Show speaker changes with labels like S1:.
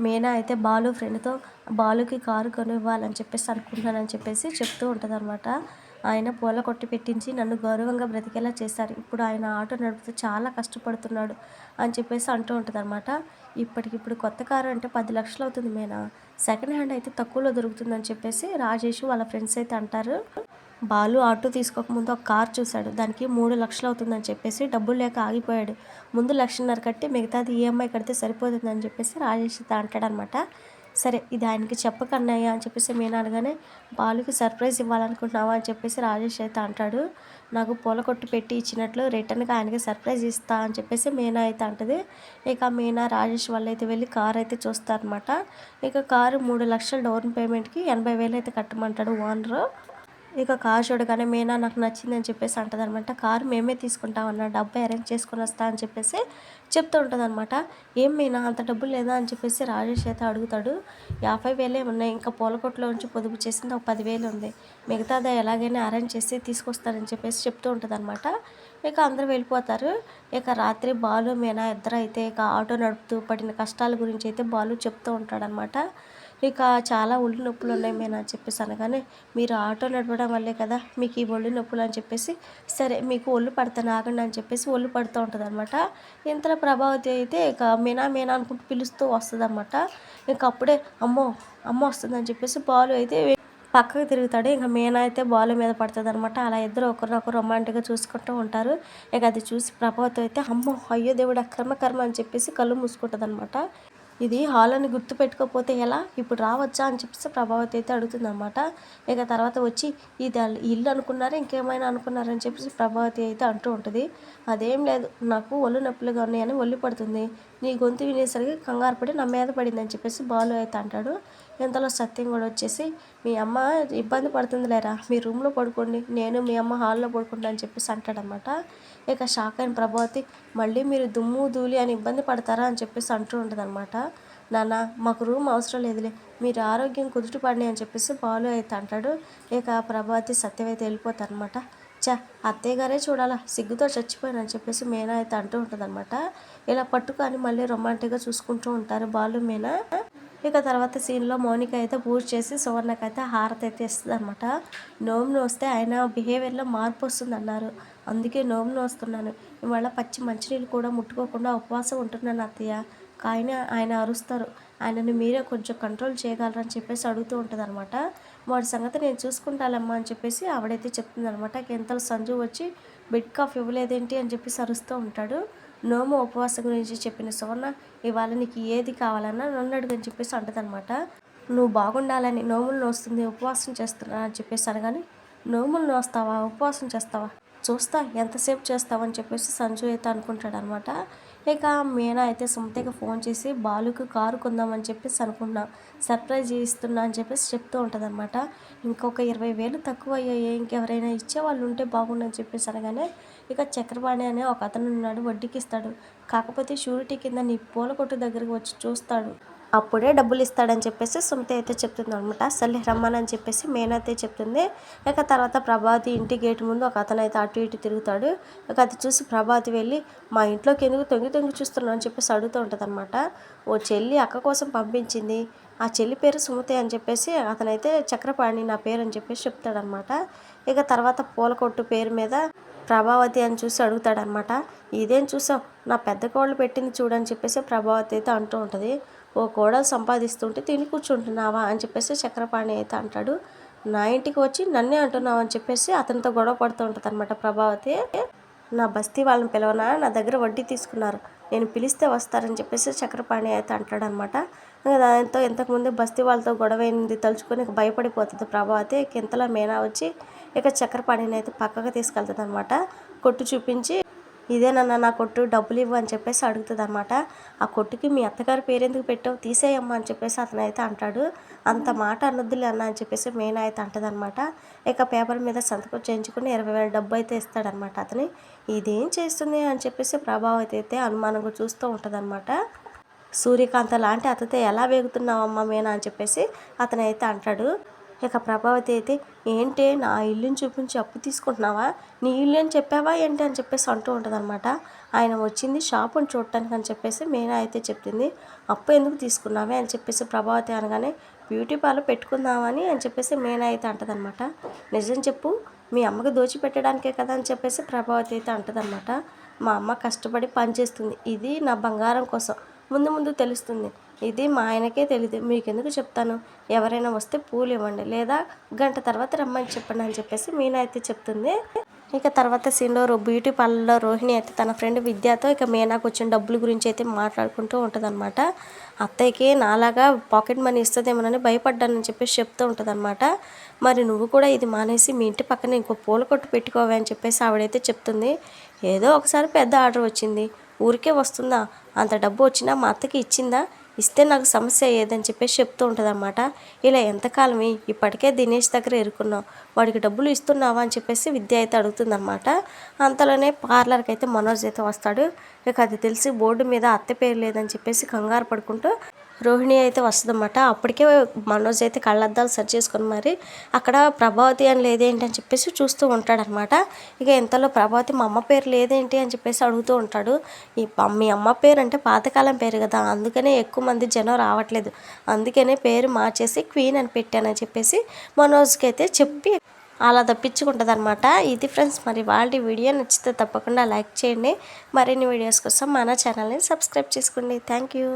S1: మీనా అయితే బాలు ఫ్రెండ్తో బాలుకి కారు కొనివ్వాలని చెప్పేసి అనుకుంటున్నానని చెప్పేసి చెప్తూ ఉంటుందన్నమాట. ఆయన పూల కొట్టు పెట్టించి నన్ను గౌరవంగా బ్రతికేలా చేశారు. ఇప్పుడు ఆయన ఆటో నడుపుతూ చాలా కష్టపడుతున్నాడు అని చెప్పేసి అంటూ ఉంటుందన్నమాట. ఇప్పటికిప్పుడు కొత్త కారు అంటే 10 లక్షలు అవుతుంది మీనా. సెకండ్ హ్యాండ్ అయితే తక్కువలో దొరుకుతుందని చెప్పేసి రాజేష్ వాళ్ళ ఫ్రెండ్స్ అయితే అంటారు. బాలు ఆటో తీసుకోకముందు ఒక కార్ చూశాడు. దానికి 3 లక్షలు అవుతుందని చెప్పేసి డబ్బులు లేక ఆగిపోయాడు. ముందు 1,50,000 కట్టి మిగతాది ఈఎంఐ కడితే సరిపోతుందని చెప్పేసి రాజేష్ అంటాడనమాట. సరే ఇది ఆయనకి చెప్పకన్నయ్య అని చెప్పేసి మీనా అనగానే, బాలుకి సర్ప్రైజ్ ఇవ్వాలనుకుంటున్నావా అని చెప్పేసి రాజేష్ అయితే అంటాడు. నాకు పూల కొట్టు పెట్టి ఇచ్చినట్లు రిటర్న్గా ఆయనకి సర్ప్రైజ్ ఇస్తా అని చెప్పేసి మీనా అయితే అంటది. ఇక మీనా రాజేష్ వాళ్ళు అయితే వెళ్ళి కార్ అయితే చూస్తారనమాట. ఇక కారు 3 లక్షల డౌన్ పేమెంట్కి 80,000 అయితే కట్టమంటాడు ఓనరు. ఇక కారు చూడగానే మీనా నాకు నచ్చిందని చెప్పేసి అంటదనమాట. కారు మేమే తీసుకుంటామన్నా, డబ్బు అరేంజ్ చేసుకొని వస్తా అని చెప్పేసి చెప్తూ ఉంటుందన్నమాట. ఏం మీనా అంత డబ్బులు లేదా అని చెప్పేసి రాజేష్ అయితే అడుగుతాడు. 50,000 ఉన్నాయి, ఇంకా పూలకొట్లో నుంచి పొదుపు చేసింది ఒక 10,000 ఉంది, మిగతాది ఎలాగైనా అరేంజ్ చేసి తీసుకొస్తానని చెప్పేసి చెప్తూ ఉంటుందన్నమాట. ఇక అందరూ వెళ్ళిపోతారు. ఇక రాత్రి బాలు మీనా ఇద్దరు అయితే ఇక ఆటో నడుపుతూ పడిన కష్టాల గురించి అయితే బాలు చెప్తూ ఉంటాడనమాట. ఇక చాలా ఒళ్ళు నొప్పులు ఉన్నాయి మీనా అని చెప్పేసి అనగానే, మీరు ఆటో నడపడం వల్లే కదా మీకు ఈ ఒళ్ళు నొప్పులు అని చెప్పేసి, సరే మీకు ఒళ్ళు పడతాను ఆగండి అని చెప్పేసి ఒళ్ళు పడుతూ ఉంటుంది అనమాట. ఇంతలో ప్రభావతి అయితే ఇక మీనా మీనా అనుకుంటూ పిలుస్తూ వస్తుందన్నమాట. ఇంక అప్పుడే అమ్మో అమ్మ వస్తుందని చెప్పేసి బాలు అయితే పక్కకు తిరుగుతాడు. ఇంకా మీనా అయితే బాలు మీద పడుతుంది అనమాట. అలా ఇద్దరు ఒకరినొకరు రొమాంటిక్గా చూసుకుంటూ ఉంటారు. ఇక అది చూసి ప్రభావతి అయితే అమ్మో అయ్యో దేవుడు అక్రమ కర్మ అని చెప్పేసి కళ్ళు మూసుకుంటుంది అనమాట. ఇది హాల్ అని గుర్తు పెట్టుకోకపోతే ఎలా, ఇప్పుడు రావచ్చా అని చెప్పేసి ప్రభావతి అయితే అడుగుతుందన్నమాట. ఇక తర్వాత వచ్చి ఇది ఇల్లు అనుకున్నారా ఇంకేమైనా అనుకున్నారని చెప్పేసి ప్రభావతి అయితే అంటూ ఉంటుంది. అదేం లేదు, నాకు ఒళ్ళు నొప్పులుగా ఉన్నాయని ఒళ్ళు పడుతుంది, నీ గొంతు వినేసరికి కంగారు పడి నా మీద పడింది అని చెప్పేసి బాలు అయితే అంటాడు. ఇంతలో సత్యం కూడా వచ్చేసి, మీ అమ్మ ఇబ్బంది పడుతుంది లేరా, మీ రూమ్లో పడుకోండి, నేను మీ అమ్మ హాల్లో పడుకుంటా అని చెప్పేసి అంటాడనమాట. ఇక షాక్ అయిన ప్రభావతి, మళ్ళీ మీరు దుమ్ము ధూళి అని ఇబ్బంది పడతారా అని చెప్పేసి అంటూ ఉంటుందన్నమాట. నాన్న మాకు రూమ్ అవసరం లేదులే, మీరు ఆరోగ్యం కుదుటపడి అని చెప్పేసి బాలు అయితే అంటాడు. ఇక ప్రభావతి సత్యం అయితే వెళ్ళిపోతారనమాట. అత్తయ్య గారే చూడాలా, సిగ్గుతో చచ్చిపోయాను అని చెప్పేసి మీనా అయితే అంటూ ఉంటుందన్నమాట. ఇలా పట్టుకొని మళ్ళీ రొమాంటిక్గా చూసుకుంటూ ఉంటారు బాలు మీనా. ఇక తర్వాత సీన్లో మౌనిక అయితే పూజ చేసి సువర్ణకైతే హారతి అయితే ఇస్తుంది అనమాట. నోము నోస్తే ఆయన బిహేవియర్లో మార్పు వస్తుంది అన్నారు, అందుకే నోము నోస్తున్నాను, ఇవాళ పచ్చి మంచినీళ్ళు కూడా ముట్టుకోకుండా ఉపవాసం ఉంటున్నాను అత్తయ్య. కానీ ఆయన అరుస్తారు, ఆయనని మీరే కొంచెం కంట్రోల్ చేయగలరని చెప్పేసి అడుగుతూ ఉంటుంది అనమాట. వాడి సంగతి నేను చూసుకుంటానమ్మా అని చెప్పేసి ఆవిడైతే చెప్తుంది అనమాట. ఇంతలో సంజు వచ్చి బెడ్ కాఫ్ ఇవ్వలేదేంటి అని చెప్పేసి అరుస్తూ ఉంటాడు. నోము ఉపవాసం గురించి చెప్పిన సువర్ణ, ఇవాళ నీకు ఏది కావాలన్నా నన్ను అడుగని చెప్పేసి అంటదనమాట. నువ్వు బాగుండాలని నోములు నోస్తుంది ఉపవాసం చేస్తున్నా అని చెప్పేసి అనగానే, నోములు నోస్తావా ఉపవాసం చేస్తావా చూస్తా ఎంతసేపు చేస్తావని చెప్పేసి సంజు అయితే అనుకుంటాడనమాట. ఇక మీనా అయితే సుమతికి ఫోన్ చేసి బాలుకి కారు కొందామని చెప్పేసి అనుకున్నా, సర్ప్రైజ్ ఇస్తున్నా అని చెప్పేసి చెప్తూ ఉంటుందన్నమాట. ఇంకొక 20,000 తక్కువ అయ్యాయి, ఇంకెవరైనా ఇచ్చేవాళ్ళు ఉంటే బాగుండని చెప్పేసి అనగానే, ఇక చక్రపాణి అనే ఒక అతను ఉన్నాడు, వడ్డీకి ఇస్తాడు, కాకపోతే షూరిటీ కింద నీ పూల కొట్టు దగ్గరికి వచ్చి చూస్తాడు, అప్పుడే డబ్బులు ఇస్తాడని చెప్పేసి సుమతి అయితే చెప్తుంది అనమాట. సర్లే రమ్మని చెప్పేసి మీనా అయితే చెప్తుంది. ఇక తర్వాత ప్రభావతి ఇంటి గేటు ముందు ఒక అతను అయితే అటు ఇటు తిరుగుతాడు. ఇక అది చూసి ప్రభావతి వెళ్ళి, మా ఇంట్లోకి ఎందుకు తొంగి తొంగి చూస్తున్నావు అని చెప్పేసి అడుగుతూ ఉంటుంది అనమాట. ఓ చెల్లి అక్క కోసం పంపించింది, ఆ చెల్లి పేరు సుమతి అని చెప్పేసి అతనైతే చక్రపాణి నా పేరు అని చెప్పేసి చెప్తాడనమాట. ఇక తర్వాత పూల కొట్టు పేరు మీద ప్రభావతి అని చూసి అడుగుతాడనమాట. ఇదేం చూసావు, నా పెద్ద కోళ్ళు పెట్టింది చూడని చెప్పేసి ప్రభావతి అయితే అంటూ ఉంటుంది. ఓ కోడలు సంపాదిస్తుంటే తిని కూర్చుంటున్నావా అని చెప్పేసి చక్రపాణి అయితే అంటాడు. నా ఇంటికి వచ్చి నన్నే అంటున్నావు అని చెప్పేసి అతనితో గొడవ పడుతూ ఉంటుంది అనమాట ప్రభావతి. నా బస్తీ వాళ్ళని పిలవనా, నా దగ్గర వడ్డీ తీసుకున్నారు, నేను పిలిస్తే వస్తారని చెప్పేసి చక్రపాణి అయితే అంటాడనమాట. దాంతో ఇంతకుముందు బస్తీ వాళ్ళతో గొడవ అయింది తలుచుకొని భయపడిపోతుంది ప్రభావతి. ఇంతలో మీనా వచ్చి ఇక చక్రపాణిని అయితే పక్కకు తీసుకెళ్తుంది అనమాట. కొట్టు చూపించి, ఇదేనన్నా నా కొట్టు, డబ్బులు ఇవ్వు అని చెప్పేసి అడుగుతుంది అనమాట. ఆ కొట్టుకి మీ అత్తగారి పేరెందుకు పెట్టావు, తీసేయమ్మా అని చెప్పేసి అతను అయితే అంటాడు. అంత మాట అనొద్దులే అన్న అని చెప్పేసి మీనా అయితే అంటదనమాట. ఇక పేపర్ మీద సంతకం చేయించుకుని 20,000 డబ్బు అయితే ఇస్తాడనమాట అతని. ఇదేం చేస్తుంది అని చెప్పేసి ప్రభావతి అయితే అనుమానంగా చూస్తూ ఉంటుందన్నమాట. సూర్యకాంత లాంటి అతతో ఎలా వేగుతున్నావమ్మా మీనా అని చెప్పేసి అతనైతే అంటాడు. ఇక ప్రభావతి అయితే, ఏంటి నా ఇల్లుని చూపించి అప్పు తీసుకుంటున్నావా, నీ ఇల్లు అని చెప్పావా ఏంటి అని చెప్పేసి అంటూ ఉంటుంది అనమాట. ఆయన వచ్చింది షాపుని చూడటానికి అని చెప్పేసి మీనా అయితే చెప్తుంది. అప్పు ఎందుకు తీసుకున్నావే అని చెప్పేసి ప్రభావతి అనగానే బ్యూటీ పార్లర్ పెట్టుకుందామని అని చెప్పేసి మీనా అయితే అంటదనమాట. నిజం చెప్పు, మీ అమ్మకి దోచిపెట్టడానికే కదా అని చెప్పేసి ప్రభావతి అయితే అంటదనమాట. మా అమ్మ కష్టపడి పనిచేస్తుంది, ఇది నా బంగారం కోసం, ముందు ముందు తెలుస్తుంది, ఇది మా ఆయనకే తెలీదు, మీకెందుకు చెప్తాను, ఎవరైనా వస్తే పూలు ఇవ్వండి లేదా గంట తర్వాత రమ్మని చెప్పండి అని చెప్పేసి మీనా అయితే చెప్తుంది. ఇక తర్వాత సీన్లో బ్యూటీ పార్లర్లో రోహిణి అయితే తన ఫ్రెండ్ విద్యతో ఇక మీనాకు వచ్చిన డబ్బుల గురించి అయితే మాట్లాడుకుంటూ ఉంటుందన్నమాట. అత్తయ్యకి నాలాగా పాకెట్ మనీ ఇస్తుందేమోనని భయపడ్డానని చెప్పేసి చెప్తూ ఉంటుందన్నమాట. మరి నువ్వు కూడా ఇది మానేసి మీ ఇంటి పక్కన ఇంకో పూల కొట్టు పెట్టుకోవే అని చెప్పేసి ఆవిడైతే చెప్తుంది. ఏదో ఒకసారి పెద్ద ఆర్డర్ వచ్చింది, ఊరికే వస్తుందా, అంత డబ్బు వచ్చినా మా అత్తకి ఇచ్చిందా, ఇస్తే నాకు సమస్య అయ్యేదని చెప్పేసి చెప్తూ ఉంటుంది అన్నమాట. ఇలా ఎంతకాలమే, ఇప్పటికే దినేష్ దగ్గర ఇరుకున్నావు, వాడికి డబ్బులు ఇస్తున్నావా అని చెప్పేసి విద్య అయితే అడుగుతుందన్నమాట. అంతలోనే పార్లర్కి అయితే మనోజ్ అయితే వస్తాడు. ఇక అది తెలిసి బోర్డు మీద అత్త పేరు లేదని చెప్పేసి కంగారు పడుకుంటూ రోహిణి అయితే వస్తుందన్నమాట. అప్పటికే మనోజ్ అయితే కళ్ళద్దాలు సరి చేసుకొని మరి అక్కడ ప్రభావతి అని లేదేంటి అని చెప్పేసి చూస్తూ ఉంటాడనమాట. ఇక ఇంతలో ప్రభావతి మా అమ్మ పేరు లేదేంటి అని చెప్పేసి అడుగుతూ ఉంటాడు. మీ అమ్మ పేరు అంటే పాతకాలం పేరు కదా, అందుకనే ఎక్కువ మంది జనం రావట్లేదు, అందుకనే పేరు మార్చేసి క్వీన్ అని పెట్టానని చెప్పేసి మనోజ్కి అయితే చెప్పి అలా తప్పించుకుంటుంది అనమాట. ఇది ఫ్రెండ్స్, మరి వాళ్ళ వీడియో నచ్చితే తప్పకుండా లైక్ చేయండి. మరిన్ని వీడియోస్ కోసం మన ఛానల్ని సబ్స్క్రైబ్ చేసుకోండి. Thank you.